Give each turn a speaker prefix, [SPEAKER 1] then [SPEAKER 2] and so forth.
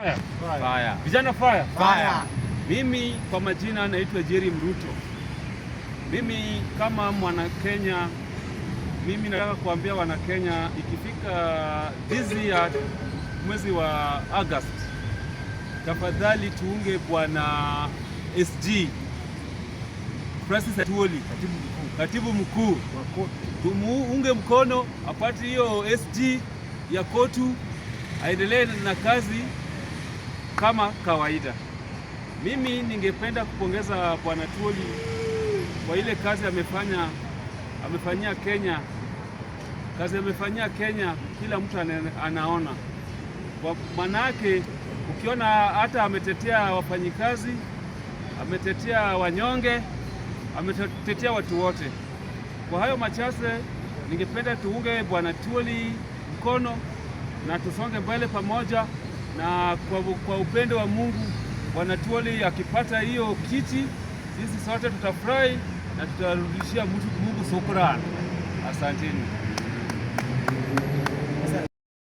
[SPEAKER 1] Fire. Vijana fire. Fire. Mimi kwa majina naitwa Jerry Mruto. Mimi kama mwana Kenya, mimi nataka kuambia wana Kenya, ikifika this year mwezi wa August, tafadhali tuunge bwana SG Francis Atwoli, katibu mkuu, tumuunge mkono apate hiyo SG ya KOTU, aendelee na kazi kama kawaida. Mimi ningependa kupongeza bwana Atwoli kwa ile kazi amefanyia Kenya. Kazi amefanyia Kenya kila mtu anaona. Kwa manake ukiona hata ametetea wafanyikazi, ametetea wanyonge, ametetea watu wote. Kwa hayo machache ningependa tuunge bwana Atwoli mkono na tusonge mbele pamoja, na kwa upendo wa Mungu bwana Atwoli akipata hiyo kiti, sisi sote tutafurahi na tutarudishia Mungu shukrani. Asanteni.